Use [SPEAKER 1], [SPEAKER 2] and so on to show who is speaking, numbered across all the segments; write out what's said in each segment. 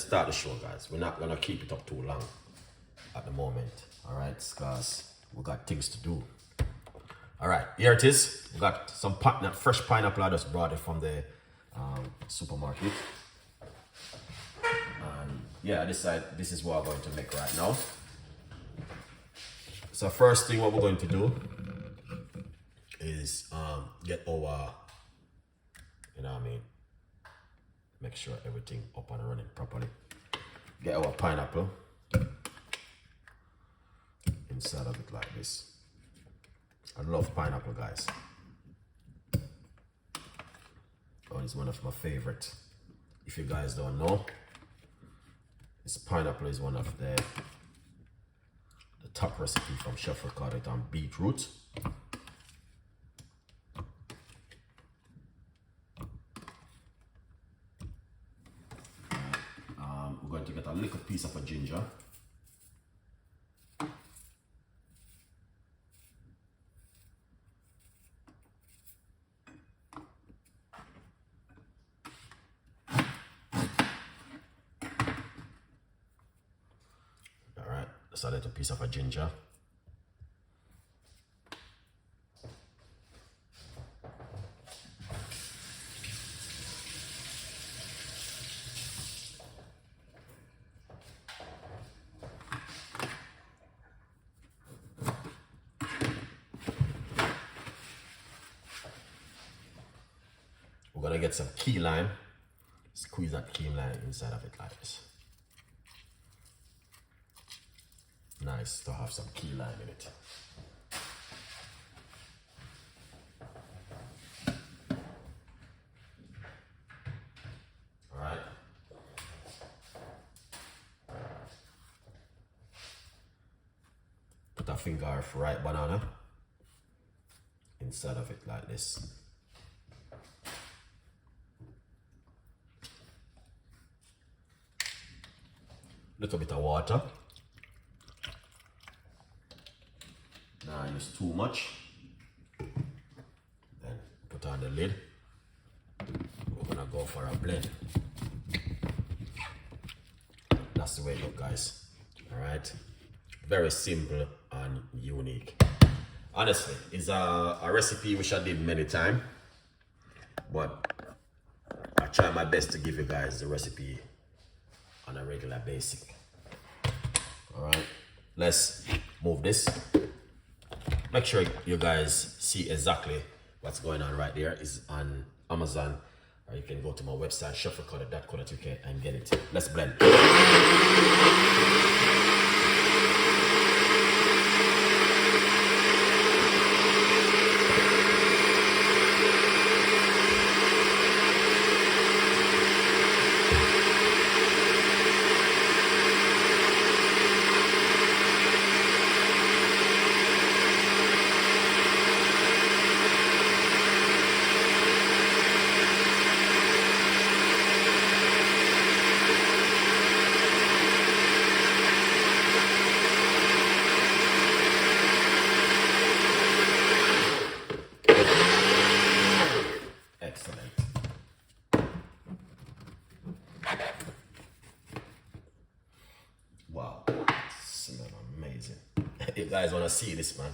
[SPEAKER 1] start the show, guys. We're not gonna keep it up too long at the moment, all right? Because we got things to do. All right, here it is. We got some fresh pineapple. I just brought it from the supermarket. And yeah, I decided this is what I'm going to make right now. So first thing what we're going to do is get our, you know what I mean, make sure everything up and running properly. Get our pineapple inside of it like this. I love pineapple, guys. Oh, it's one of my favorite. If you guys don't know, this pineapple is one of the top recipe from Chef Ricardo on beetroot. We're going to get a little piece of a ginger. Just a little piece of a ginger. We're gonna get some key lime. Squeeze that key lime inside of it like this. Nice to have some key lime in it. All right. Put a finger of ripe banana inside of it like this. Little bit of water. Not use too much. Then put on the lid. We're gonna go for a blend. That's the way it looks, guys. All right. Very simple and unique. Honestly, it's a recipe which I did many times, but I try my best to give you guys the recipe on a regular basis. All right. Let's move this. Make sure you guys see exactly what's going on right there. Is on Amazon, or you can go to my website chefcook.co.uk and get it. Let's blend. Wow, smells amazing. You guys want to see this, man?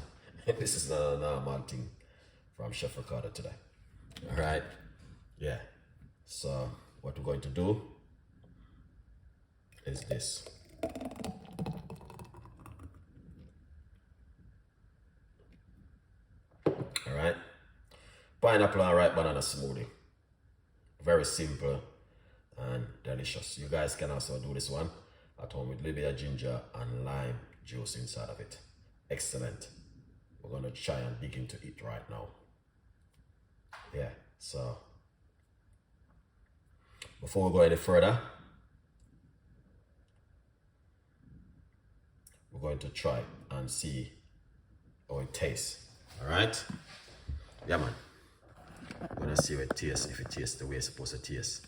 [SPEAKER 1] This is not a normal thing from Chef Ricardo today. All right, yeah. So what we're going to do is this. All right, pineapple and ripe banana smoothie. Very simple and delicious. You guys can also do this one at home with a little bit of ginger and lime juice inside of it. Excellent. We're gonna try and dig into it right now. Yeah, so before we go any further, we're going to try and see how it tastes. All right? Yeah, man. We're gonna see how it tastes, if it tastes the way it's supposed to taste.